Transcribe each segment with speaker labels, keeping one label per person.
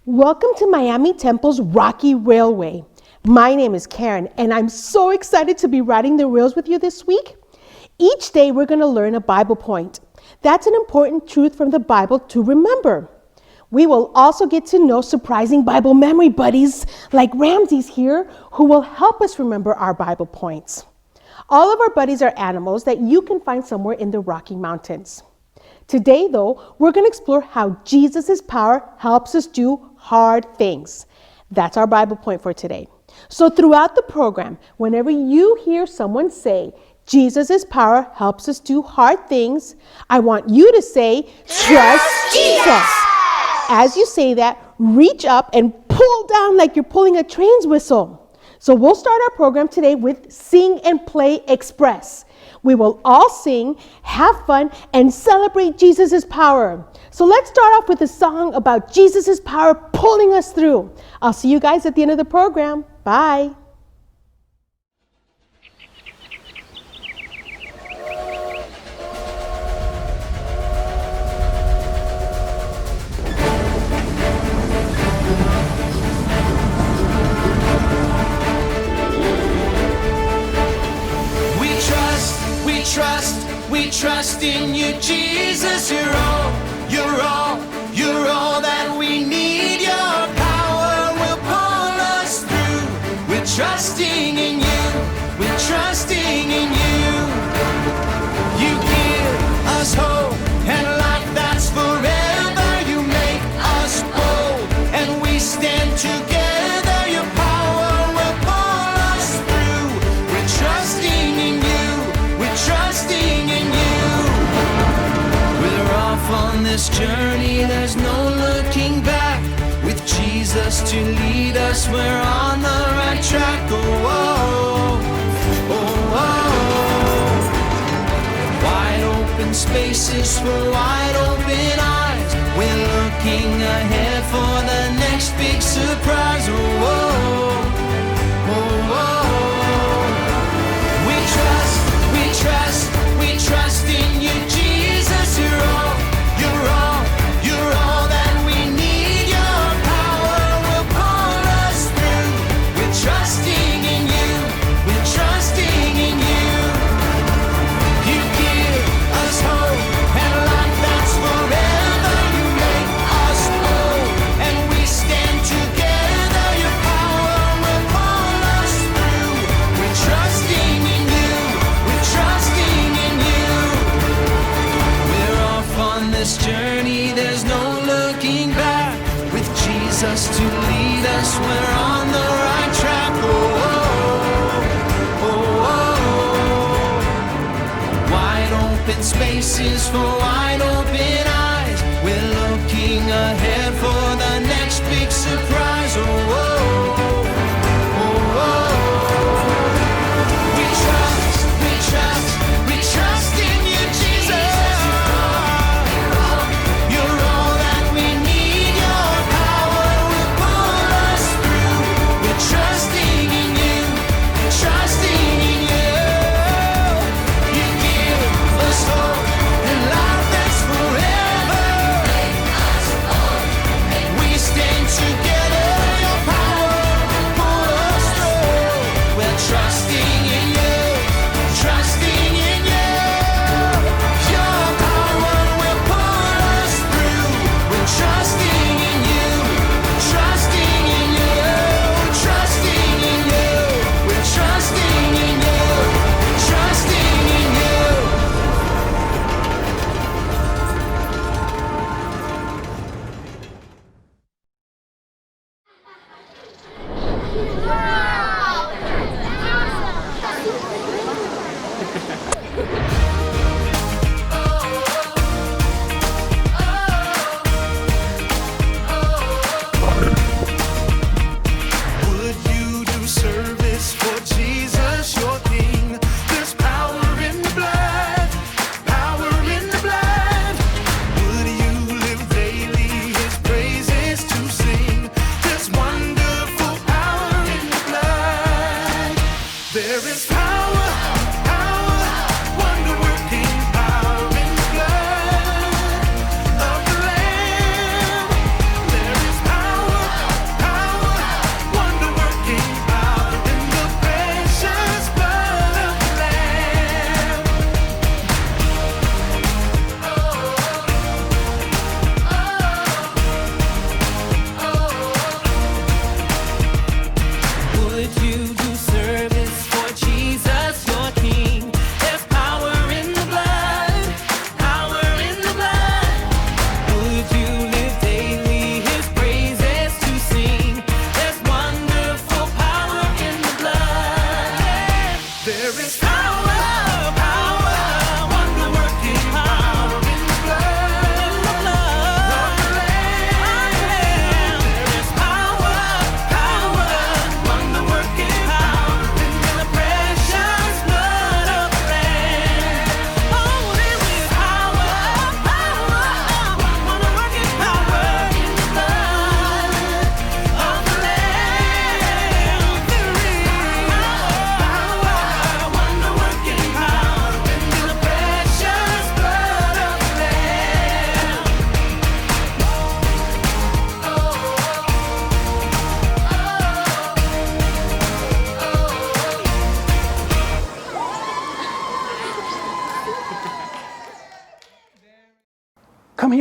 Speaker 1: Welcome to Miami Temple's Rocky Railway. My name is Karen, and I'm so excited to be riding the rails with you this week. Each day, we're going to learn a Bible point. That's an important truth from the Bible to remember. We will also get to know surprising Bible memory buddies like Ramsey's here, who will help us remember our Bible points. All of our buddies are animals that you can find somewhere in the Rocky Mountains. Today, though, we're going to explore how Jesus' power helps us do hard things. That's our Bible point for today. So throughout the program, whenever you hear someone say, Jesus' power helps us do hard things, I want you to say, trust Jesus. As you say that, reach up and pull down like you're pulling a train's whistle. So we'll start our program today with Sing and Play Express. We will all sing, have fun, and celebrate Jesus' power. So let's start off with a song about Jesus' power pulling us through. I'll see you guys at the end of the program. Bye.
Speaker 2: We trust in you, Jesus. You're all that we need. Your power will pull us through. We're trusting in you. We're trusting in you. You give us hope and life that's forever. You make us bold and we stand together. Your power will pull us through. We're trusting in you. We're trusting in you. We're off on this journey, there's no looking back. With Jesus to lead us, we're on the right track. Oh, oh, oh, oh. Wide open spaces for wide open eyes. We're looking ahead for the next big surprise. Oh, oh, oh, oh. We trust in you, Jesus. You're all that we need. Your power will pull us through. We're trusting in you. We're trusting in you. You give us hope and life that's forever. You make us whole and we stand together. Your power will pull us through. We're trusting in you. We're trusting in you. We're off on this journey, there's no looking back. With Jesus to lead us, we're on the right track. Oh, oh, oh, oh. Wide open spaces for wide open eyes. We're looking ahead for the next big surprise. Oh, oh, oh, oh. We trust in you, Jesus. You're all that we need. Your power will pull us through. We're trusting in you. We're trusting in you. You give us hope and life that's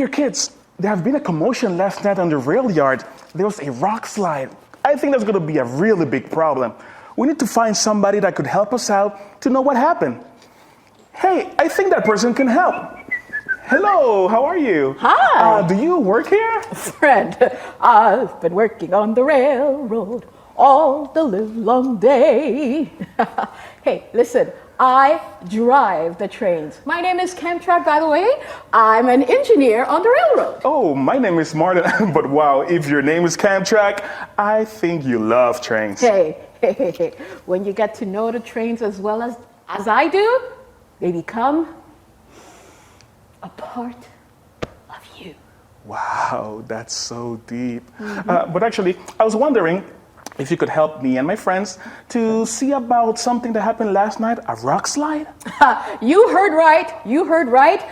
Speaker 3: here, kids. There have been a commotion last night on the rail yard. There was a rock slide. I think that's going to be a really big problem. We need to find somebody that could help us out to know what happened. Hey, I think that person can help. Hello, how are you?
Speaker 4: Hi.
Speaker 3: Do you work here?
Speaker 4: Friend, I've been working on the railroad all the livelong day. Hey, listen, I drive the trains. My name is Camtrack, by the way. I'm an engineer on the railroad.
Speaker 3: Oh, my name is Martin, but wow, if your name is Camtrack, I think you love trains.
Speaker 4: Hey, when you get to know the trains as well as I do, they become a part of you.
Speaker 3: Wow, that's so deep. But actually, I was wondering if you could help me and my friends to see about something that happened last night, a rock slide.
Speaker 4: You heard right.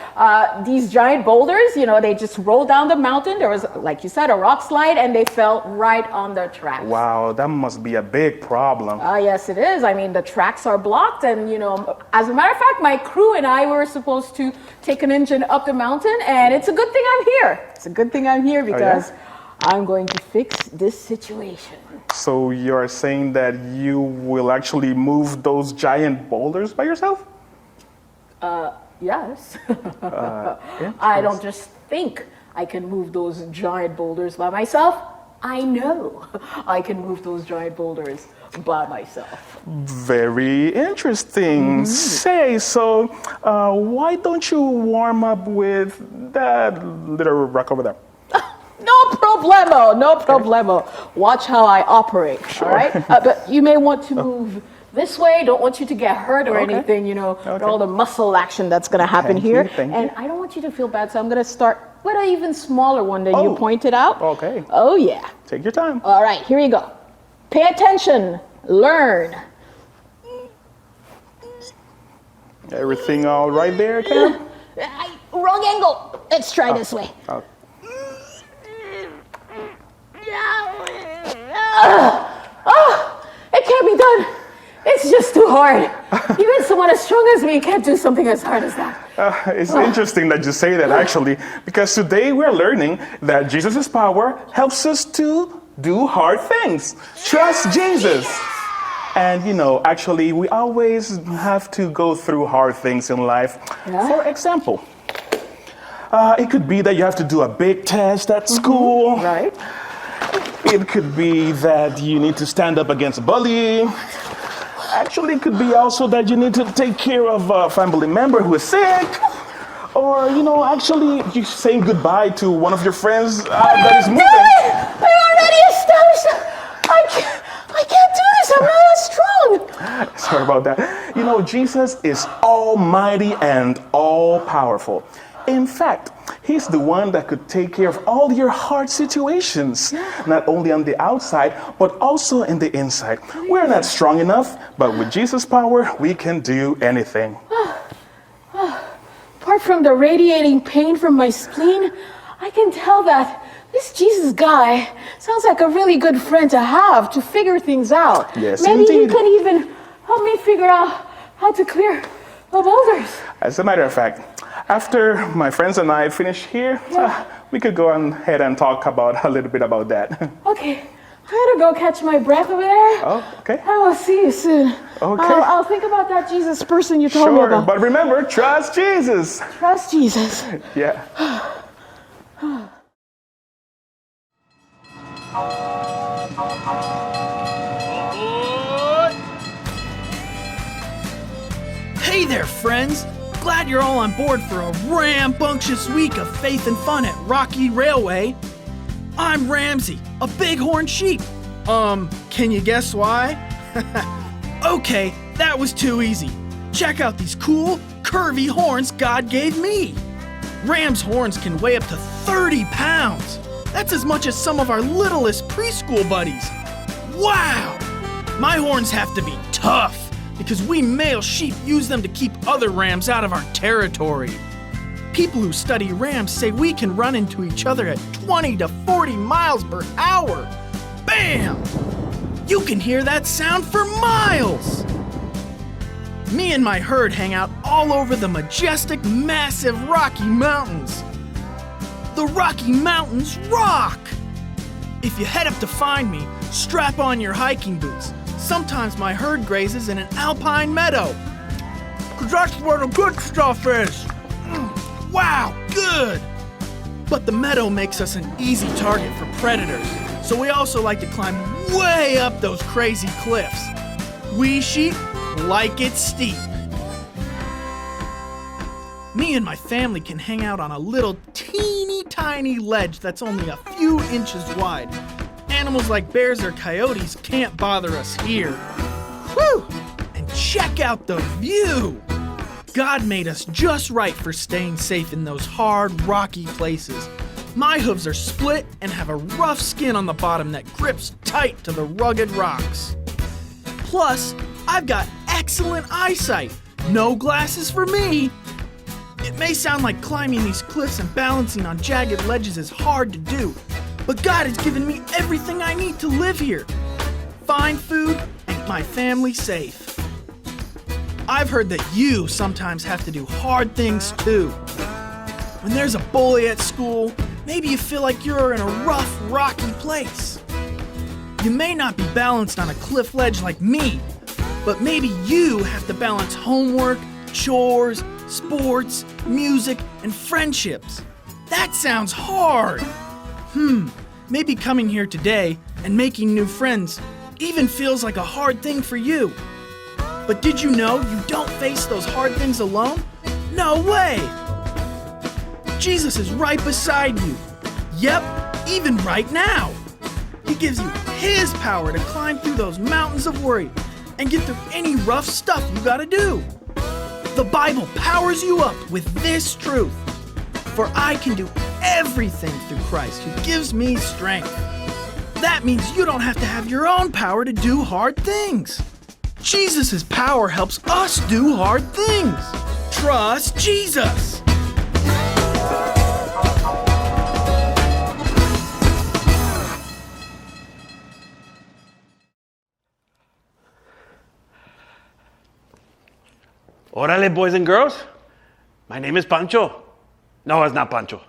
Speaker 4: These giant boulders, they just rolled down the mountain. There was, like you said, a rock slide, and they fell right on the tracks.
Speaker 3: Wow, that must be a big problem.
Speaker 4: Yes, it is. I mean, the tracks are blocked, and, as a matter of fact, my crew and I were supposed to take an engine up the mountain, and it's a good thing I'm here. It's a good thing I'm here because I'm going to fix this situation.
Speaker 3: So you're saying that you will actually move those giant boulders by yourself?
Speaker 4: Yes. I don't just think I can move those giant boulders by myself. I know I can move those giant boulders by myself.
Speaker 3: Very interesting. Say, so why don't you warm up with that little rock over there?
Speaker 4: No problemo. Watch how I operate, all right? But you may want to move this way. Don't want you to get hurt or anything, all the muscle action that's going to happen here.
Speaker 3: Thank you.
Speaker 4: I don't want you to feel bad, so I'm going to start with an even smaller one than you pointed out.
Speaker 3: Okay.
Speaker 4: Oh, yeah.
Speaker 3: Take your time.
Speaker 4: All right, here you go. Pay attention. Learn.
Speaker 3: Everything all right there, Cam?
Speaker 4: Wrong angle. Let's try this way. It can't be done. It's just too hard. Even someone as strong as me can't do something as hard as that.
Speaker 3: It's interesting that you say that, actually, because today we're learning that Jesus' power helps us to do hard things. Trust Jesus. And, actually, we always have to go through hard things in life.
Speaker 4: Yeah.
Speaker 3: For example, it could be that you have to do a big test at school.
Speaker 4: Right.
Speaker 3: It could be that you need to stand up against a bully. Actually, it could be also that you need to take care of a family member who is sick. Or, actually, you're saying goodbye to one of your friends that is moving.
Speaker 4: I already established I can't do this. I'm not as strong.
Speaker 3: Sorry about that. Jesus is almighty and all-powerful. In fact, he's the one that could take care of all your hard situations, not only on the outside, but also in the inside. We're not strong enough, but with Jesus' power, we can do anything.
Speaker 4: Apart from the radiating pain from my spleen, I can tell that this Jesus guy sounds like a really good friend to have to figure things out.
Speaker 3: Yes,
Speaker 4: Maybe
Speaker 3: indeed.
Speaker 4: he could even help me figure out how to clear the boulders.
Speaker 3: As a matter of fact, after my friends and I finish here, we could go ahead and talk about a little bit about that.
Speaker 4: Okay, I gotta go catch my breath over there.
Speaker 3: Oh, okay.
Speaker 4: I will see you soon.
Speaker 3: Okay.
Speaker 4: I'll think about that Jesus person you told me
Speaker 3: Sure,
Speaker 4: about.
Speaker 3: but remember, trust Jesus.
Speaker 4: Trust Jesus.
Speaker 3: Yeah.
Speaker 5: Hey there, friends! Glad you're all on board for a rambunctious week of faith and fun at Rocky Railway. I'm Ramsey, a bighorn sheep. Can you guess why? Okay, that was too easy. Check out these cool, curvy horns God gave me. Ram's horns can weigh up to 30 pounds. That's as much as some of our littlest preschool buddies. Wow! My horns have to be tough, because we male sheep use them to keep other rams out of our territory. People who study rams say we can run into each other at 20 to 40 miles per hour. Bam! You can hear that sound for miles! Me and my herd hang out all over the majestic, massive Rocky Mountains. The Rocky Mountains rock! If you head up to find me, strap on your hiking boots. Sometimes my herd grazes in an alpine meadow. 'Cause that's where the good stuff is. Wow, good! But the meadow makes us an easy target for predators, so we also like to climb way up those crazy cliffs. We sheep like it steep. Me and my family can hang out on a little teeny tiny ledge that's only a few inches wide. Animals like bears or coyotes can't bother us here. Whew! And check out the view! God made us just right for staying safe in those hard, rocky places. My hooves are split and have a rough skin on the bottom that grips tight to the rugged rocks. Plus, I've got excellent eyesight. No glasses for me. It may sound like climbing these cliffs and balancing on jagged ledges is hard to do, but God has given me everything I need to live here. Find food and keep my family safe. I've heard that you sometimes have to do hard things too. When there's a bully at school, maybe you feel like you're in a rough, rocky place. You may not be balanced on a cliff ledge like me, but maybe you have to balance homework, chores, sports, music, and friendships. That sounds hard. Maybe coming here today and making new friends even feels like a hard thing for you. But did you know you don't face those hard things alone? No way! Jesus is right beside you. Yep, even right now. He gives you His power to climb through those mountains of worry and get through any rough stuff you gotta do. The Bible powers you up with this truth. For I can do everything through Christ who gives me strength. That means you don't have to have your own power to do hard things. Jesus' power helps us do hard things. Trust Jesus.
Speaker 6: Órale, boys and girls. My name is Pancho. No, it's not Pancho.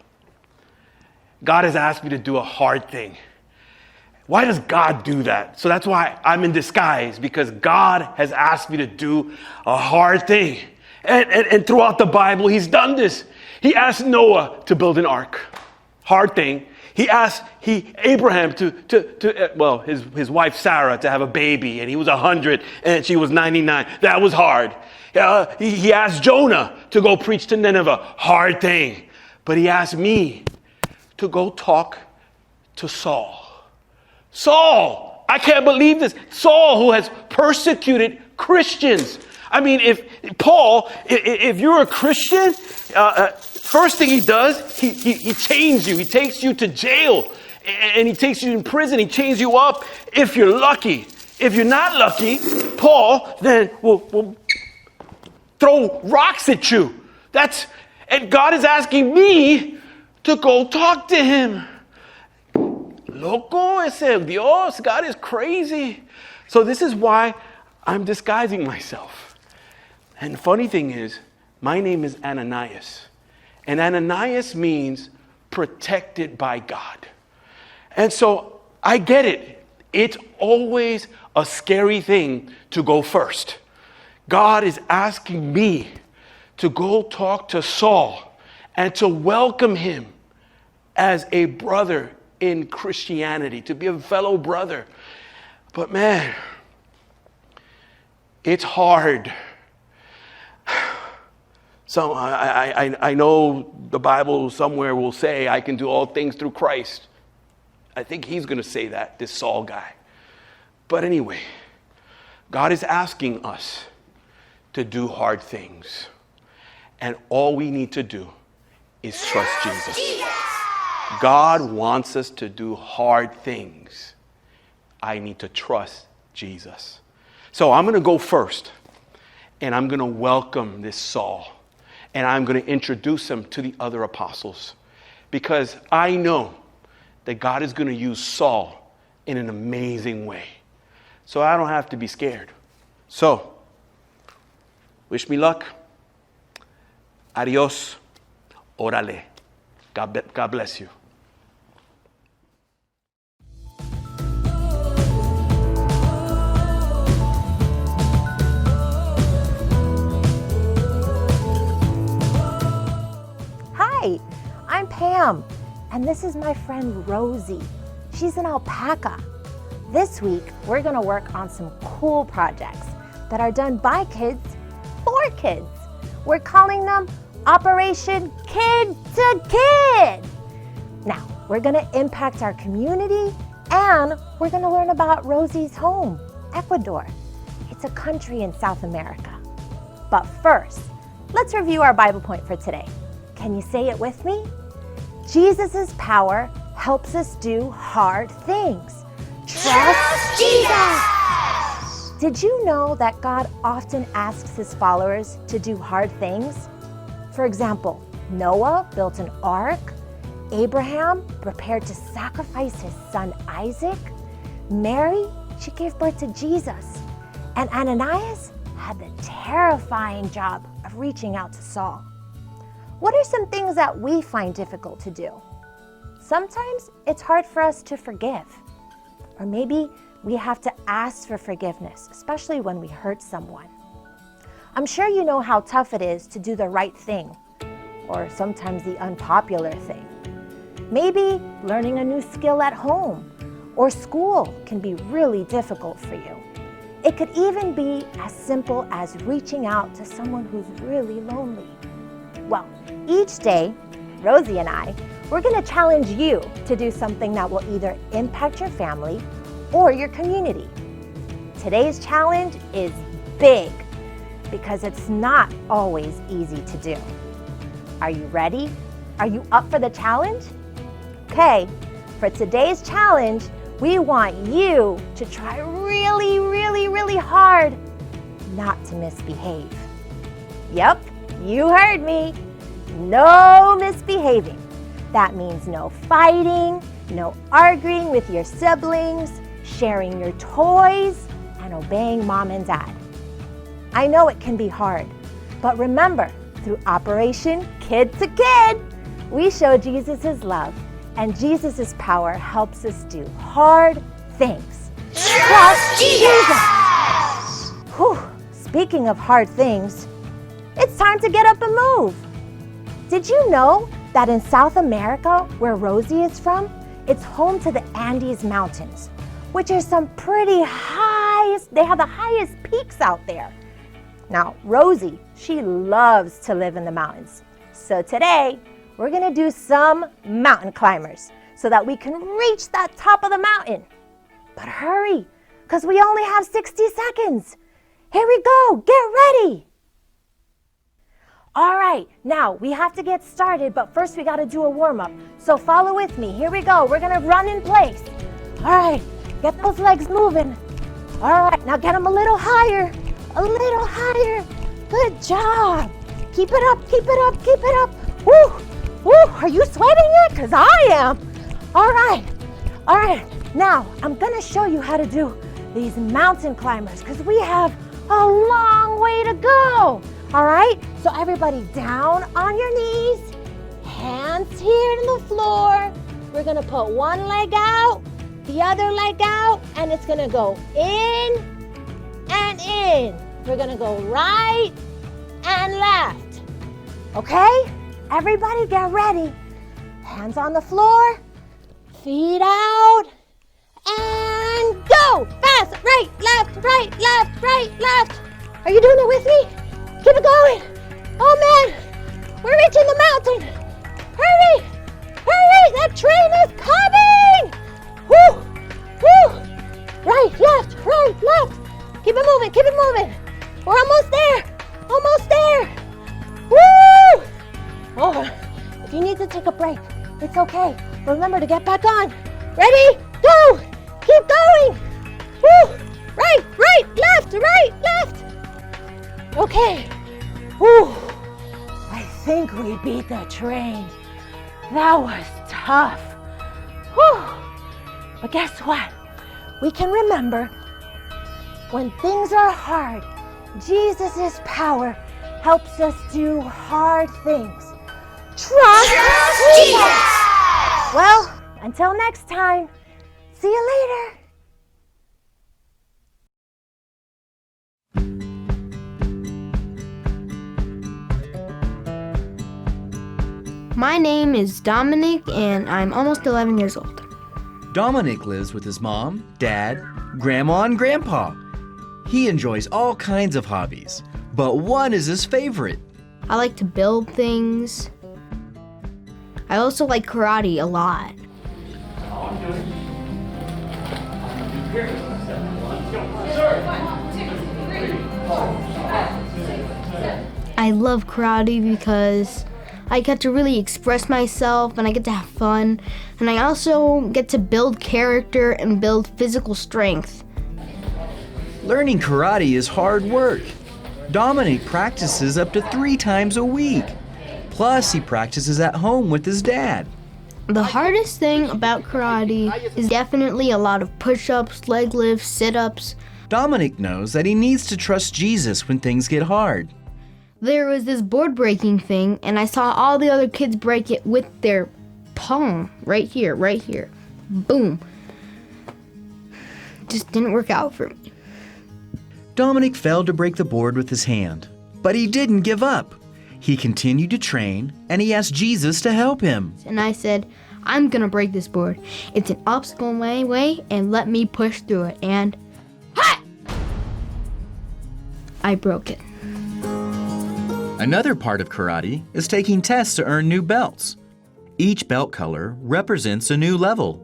Speaker 6: God has asked me to do a hard thing. Why does God do that? So that's why I'm in disguise, because God has asked me to do a hard thing. And throughout the Bible, He's done this. He asked Noah to build an ark. Hard thing. He asked Abraham his wife Sarah to have a baby, and he was 100 and she was 99. That was hard. He asked Jonah to go preach to Nineveh. Hard thing. But he asked me to go talk to Saul. Saul! I can't believe this. Saul, who has persecuted Christians. I mean, if you're a Christian, first thing he does, he chains you. He takes you to jail. And he takes you in prison. He chains you up if you're lucky. If you're not lucky, Paul then will throw rocks at you. And God is asking me to go talk to him. Loco, ese Dios, God is crazy. So this is why I'm disguising myself. And the funny thing is, my name is Ananias. And Ananias means protected by God. And so I get it. It's always a scary thing to go first. God is asking me to go talk to Saul and to welcome him as a brother in Christianity, to be a fellow brother. But man, it's hard. So I know the Bible somewhere will say I can do all things through Christ. I think he's going to say that, this Saul guy. But anyway, God is asking us to do hard things. And all we need to do is trust Jesus. God wants us to do hard things. I need to trust Jesus. So I'm going to go first. And I'm going to welcome this Saul. And I'm going to introduce him to the other apostles. Because I know that God is going to use Saul in an amazing way. So I don't have to be scared. So, wish me luck. Adios. Órale. God bless you.
Speaker 7: Hi, I'm Pam, and this is my friend Rosie. She's an alpaca. This week, we're gonna work on some cool projects that are done by kids for kids. We're calling them Operation Kid to Kid. Now, we're gonna impact our community and we're gonna learn about Rosie's home, Ecuador. It's a country in South America. But first, let's review our Bible point for today. Can you say it with me? Jesus' power helps us do hard things. Trust Jesus! Did you know that God often asks his followers to do hard things? For example, Noah built an ark, Abraham prepared to sacrifice his son Isaac, Mary, she gave birth to Jesus, and Ananias had the terrifying job of reaching out to Saul. What are some things that we find difficult to do? Sometimes it's hard for us to forgive, or maybe we have to ask for forgiveness, especially when we hurt someone. I'm sure you know how tough it is to do the right thing, or sometimes the unpopular thing. Maybe learning a new skill at home or school can be really difficult for you. It could even be as simple as reaching out to someone who's really lonely. Well, each day, Rosie and I, we're gonna challenge you to do something that will either impact your family or your community. Today's challenge is big because it's not always easy to do. Are you ready? Are you up for the challenge? Okay, for today's challenge, we want you to try really, really, really hard not to misbehave. Yep, you heard me. No misbehaving. That means no fighting, no arguing with your siblings, sharing your toys, and obeying mom and dad. I know it can be hard, but remember, through Operation Kid to Kid, we show Jesus' love, and Jesus' power helps us do hard things. Trust Jesus! Whew, speaking of hard things, it's time to get up and move. Did you know that in South America, where Rosie is from, it's home to the Andes Mountains, which are some pretty high, they have the highest peaks out there. Now, Rosie, she loves to live in the mountains. So today, we're gonna do some mountain climbers so that we can reach that top of the mountain. But hurry, because we only have 60 seconds. Here we go, get ready. All right, now we have to get started, but first we gotta do a warm-up. So follow with me, here we go. We're gonna run in place. All right, get those legs moving. All right, now get them a little higher, a little higher. Good job. Keep it up, keep it up, keep it up. Woo, woo, are you sweating yet? Because I am. All right, now I'm gonna show you how to do these mountain climbers because we have a long way to go. All right, so everybody down on your knees, hands here to the floor. We're gonna put one leg out, the other leg out, and it's gonna go in and in. We're gonna go right and left. Okay, everybody get ready. Hands on the floor, feet out, and go. Fast, right, left, right, left, right, left. Are you doing it with me? Keep it going. Oh man, we're reaching the mountain. Hurry, hurry, that train is coming. Woo, woo. Right, left. Keep it moving, keep it moving. We're almost there, almost there. Woo. Oh, if you need to take a break, it's okay. Remember to get back on. Ready, go. Keep going. Woo. Right, left. Okay. Whew. I think we beat the train. That was tough. Whew. But guess what? We can remember when things are hard, Jesus' power helps us do hard things. Trust Jesus! Well, until next time, see you later.
Speaker 8: My name is Dominic, and I'm almost 11 years old.
Speaker 9: Dominic lives with his mom, dad, grandma, and grandpa. He enjoys all kinds of hobbies, but one is his favorite.
Speaker 8: I like to build things. I also like karate a lot. I love karate because I get to really express myself and I get to have fun, and I also get to build character and build physical strength.
Speaker 9: Learning karate is hard work. Dominic practices up to 3 times a week. Plus, he practices at home with his dad.
Speaker 8: The hardest thing about karate is definitely a lot of push-ups, leg lifts, sit-ups.
Speaker 9: Dominic knows that he needs to trust Jesus when things get hard.
Speaker 8: There was this board breaking thing, and I saw all the other kids break it with their palm. Right here. Boom. Just didn't work out for me.
Speaker 9: Dominic failed to break the board with his hand, but he didn't give up. He continued to train, and he asked Jesus to help him.
Speaker 8: And I said, I'm gonna break this board. It's an obstacle in my way, and let me push through it. And I broke it.
Speaker 9: Another part of karate is taking tests to earn new belts. Each belt color represents a new level.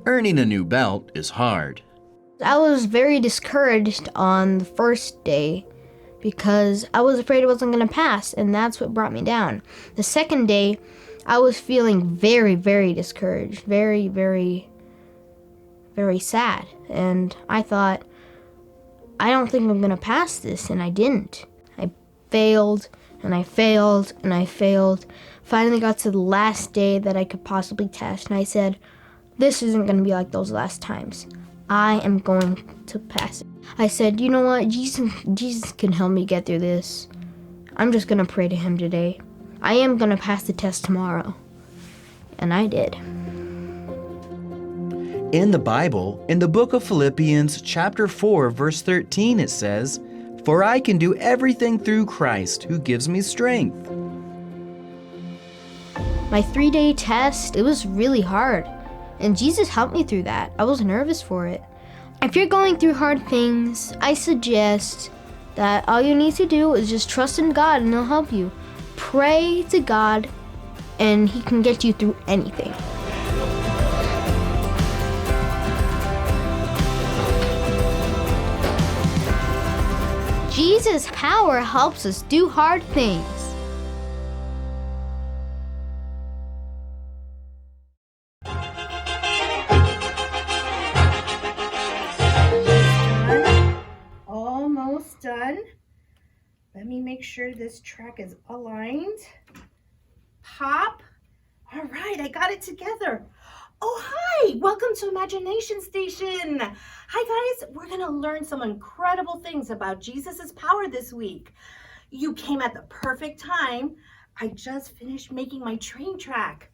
Speaker 9: Earning a new belt is hard.
Speaker 8: I was very discouraged on the first day because I was afraid I wasn't going to pass, and that's what brought me down. The second day, I was feeling very, very discouraged, very, very, very sad. And I thought, I don't think I'm going to pass this, and I didn't. I failed, and I failed, and I failed. Finally got to the last day that I could possibly test, and I said, this isn't going to be like those last times. I am going to pass it. I said, you know what, Jesus can help me get through this. I'm just going to pray to him today. I am going to pass the test tomorrow. And I did.
Speaker 9: In the Bible, in the book of Philippians chapter 4, verse 13, it says, "For I can do everything through Christ who gives me strength."
Speaker 8: My 3-day test, it was really hard. And Jesus helped me through that. I was nervous for it. If you're going through hard things, I suggest that all you need to do is just trust in God and he'll help you. Pray to God and he can get you through anything. Jesus' power helps us do hard things.
Speaker 10: Almost done. Let me make sure this track is aligned. Pop. All right, I got it together. Oh, hi, welcome to Imagination Station. Hi guys, we're gonna learn some incredible things about Jesus's power this week. You came at the perfect time. I just finished making my train track.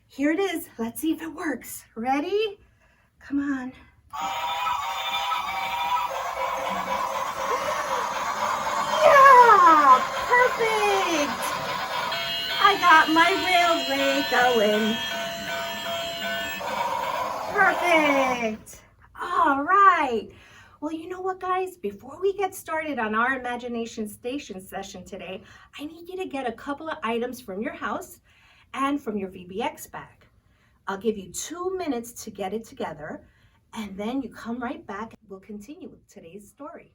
Speaker 10: Here it is, let's see if it works. Ready? Come on. Yeah, perfect. I got my railway going. Perfect. All right. Well, you know what, guys? Before we get started on our Imagination Station session today, I need you to get a couple of items from your house and from your VBX bag. I'll give you 2 minutes to get it together, and then you come right back. We'll continue with today's story.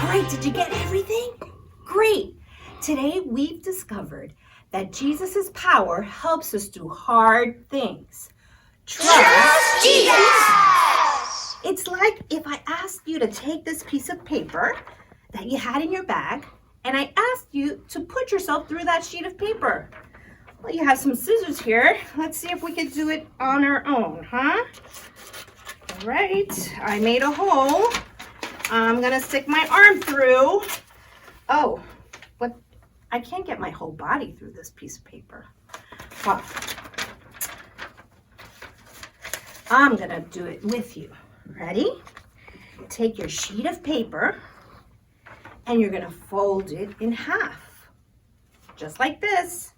Speaker 10: right, did you get everything? Great. Today we've discovered that Jesus' power helps us do hard things. Trust Jesus! It's like if I asked you to take this piece of paper that you had in your bag, and I asked you to put yourself through that sheet of paper. Well, you have some scissors here. Let's see if we can do it on our own, huh? All right, I made a hole. I'm gonna stick my arm through. Oh, but I can't get my whole body through this piece of paper. Well, I'm gonna do it with you. Ready? Take your sheet of paper and you're gonna fold it in half, just like this.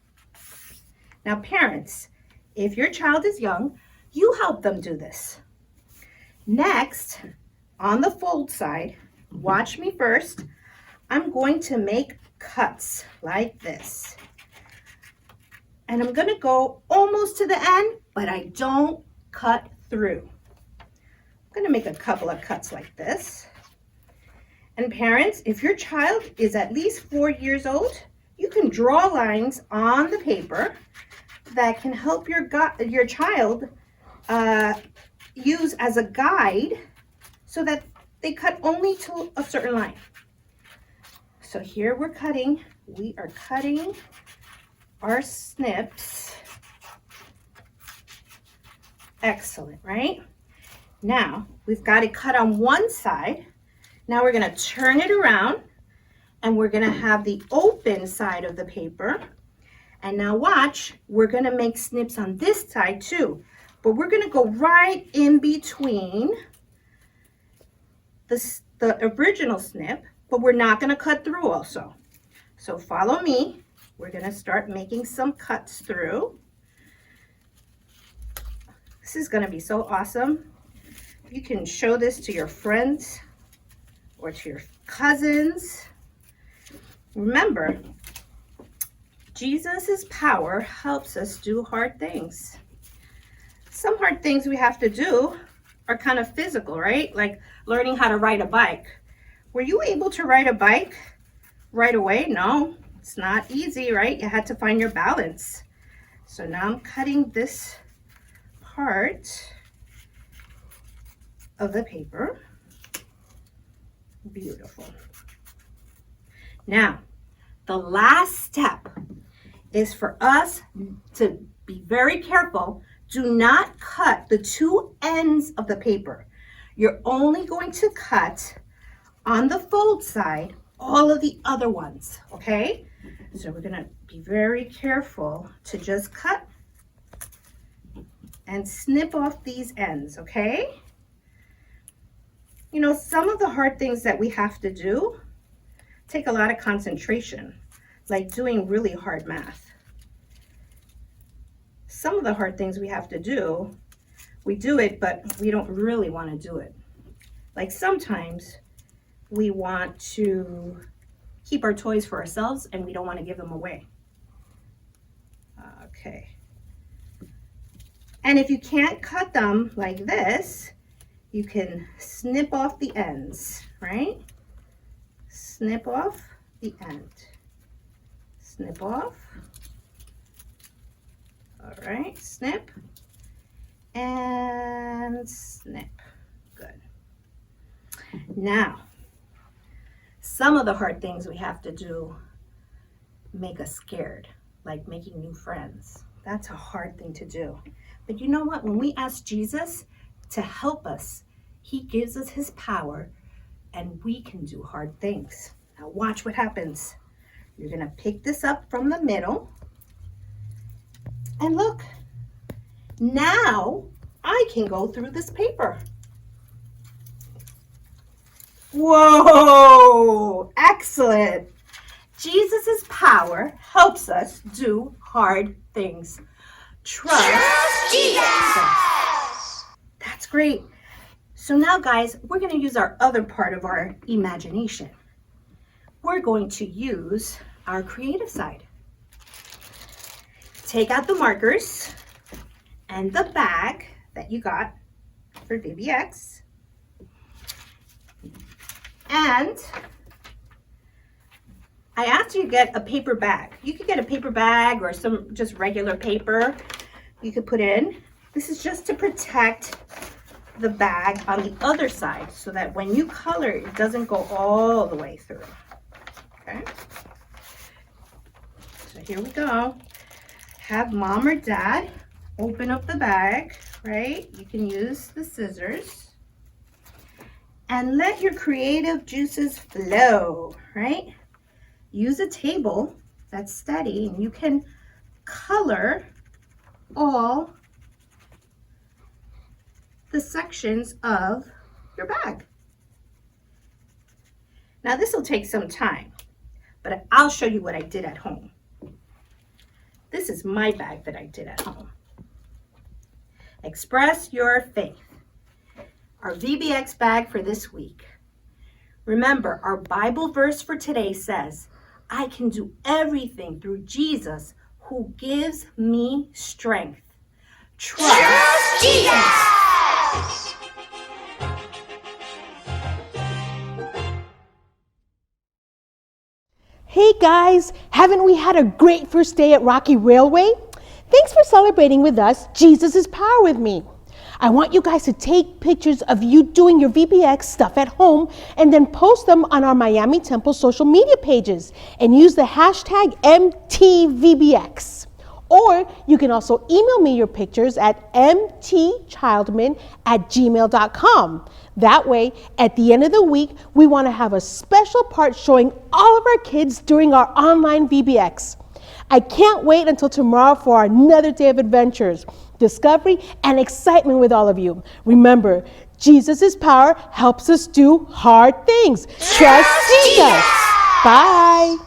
Speaker 10: Now parents, if your child is young, you help them do this. Next, on the fold side, watch me first, I'm going to make cuts like this. And I'm gonna go almost to the end, but I don't cut through. I'm gonna make a couple of cuts like this. And parents, if your child is at least 4 years old, you can draw lines on the paper that can help your child use as a guide so that they cut only to a certain line. So here we are cutting our snips. Excellent, right? Now, we've got it cut on one side. Now we're gonna turn it around and we're gonna have the open side of the paper. And now watch, we're gonna make snips on this side too, but we're gonna go right in between the original snip, but we're not gonna cut through also. So follow me, we're gonna start making some cuts through. This is gonna be so awesome. You can show this to your friends or to your cousins. Remember, Jesus' power helps us do hard things. Some hard things we have to do are kind of physical, right? Like learning how to ride a bike. Were you able to ride a bike right away? No, it's not easy, right? You had to find your balance. So now I'm cutting this part of the paper. Beautiful. Now, the last step is for us to be very careful. Do not cut the two ends of the paper. You're only going to cut on the fold side all of the other ones, okay? So we're gonna be very careful to just cut and snip off these ends, okay? You know, some of the hard things that we have to do take a lot of concentration, like doing really hard math. Some of the hard things we have to do, we do it, but we don't really want to do it. Like sometimes we want to keep our toys for ourselves and we don't want to give them away. Okay. And if you can't cut them like this, you can snip off the ends, right? Snip off the end. Snip off. All right, snip and snip. Good. Now, some of the hard things we have to do make us scared, like making new friends. That's a hard thing to do. But you know what? When we ask Jesus to help us, he gives us his power and we can do hard things. Now watch what happens. You're gonna pick this up from the middle and look, now I can go through this paper. Whoa, excellent. Jesus' power helps us do hard things. Trust Jesus. That's great. So now guys, we're going to use our other part of our imagination. We're going to use our creative side. Take out the markers and the bag that you got for VBX. And I asked you to get a paper bag. You could get a paper bag or some just regular paper you could put in. This is just to protect the bag on the other side so that when you color, it doesn't go all the way through. Okay? So here we go. Have mom or dad open up the bag, right? You can use the scissors. And let your creative juices flow, right? Use a table that's steady and you can color all the sections of your bag. Now this will take some time, but I'll show you what I did at home. This is my bag that I did at home. Express your faith. Our VBX bag for this week. Remember, our Bible verse for today says, I can do everything through Jesus who gives me strength. Trust Jesus!
Speaker 1: Hey guys, haven't we had a great first day at Rocky Railway? Thanks for celebrating with us Jesus' Power with me. I want you guys to take pictures of you doing your VBX stuff at home and then post them on our Miami Temple social media pages and use the hashtag MTVBX. Or you can also email me your pictures at mtchildman@gmail.com. That way, at the end of the week, we want to have a special part showing all of our kids during our online VBX. I can't wait until tomorrow for another day of adventures, discovery, and excitement with all of you. Remember, Jesus' power helps us do hard things. Trust Jesus. Bye.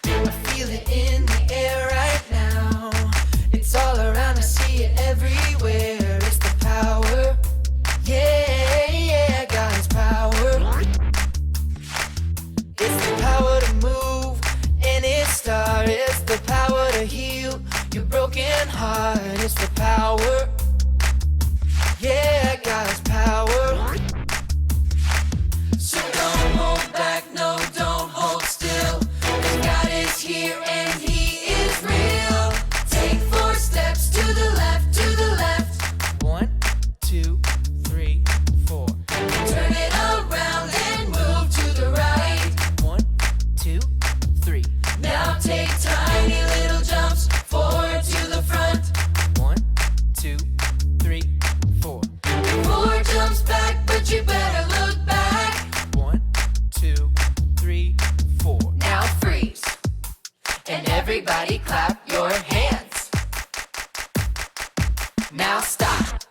Speaker 2: I feel it in the air right now. It's all around, I see it everywhere. It's the power. Yeah, yeah, God's power. It's the power to move any star. It's the power to heal your broken heart. It's the power. Yeah, God's power. So don't hold back, no, don't hold still. God is here and He is real. Take 4 steps to the left, to the left. 1, 2, 3, 4. Turn it around and move to the right. 1, 2, 3. Now take tiny little jumps forward to the front. 1, 2, 3, 4. 4 jumps back, but you better look back. 1, 2, 3, 4. Now freeze. And everybody clap your hands. Now stop.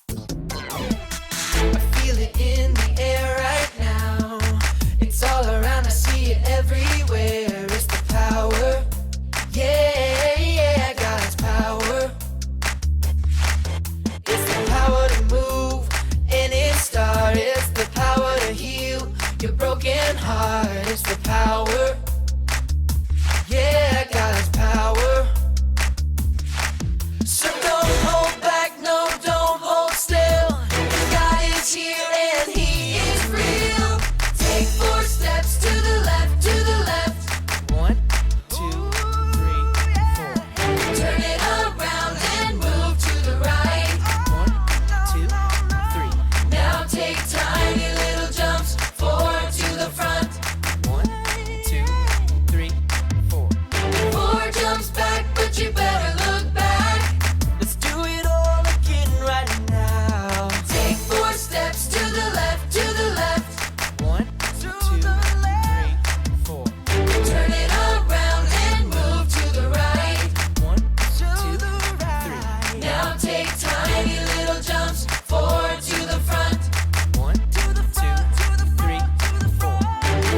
Speaker 2: I feel it in the air right now. It's all around, I see it everywhere. It's the power. Yeah, yeah, God's power. It's the power to move any star. It's the power to heal your broken heart. It's the power. Yeah, God's power. So don't hold back, no, don't hold still. God is here and He is real. Take 4 steps to the left, to the left. 1, 2, 3, 4. Turn it around and move to the right. 1, 2, 3. Now take tiny little jumps forward to the front. 1, 2, 3, 4. 4 jumps back, but you better look back. Let's do it all again right now. Take 4 steps to the left, to the left. 1, 2, 3, 4. Turn it around and move to the right. 1, 2, 3. Now take tiny little jumps forward to the front. 1, 2, 3, 4.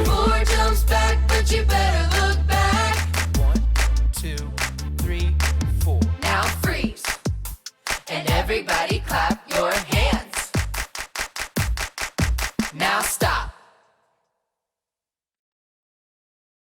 Speaker 2: 4 jumps back, but you better look back. 1, 2, 3, 4. Now freeze. And everybody clap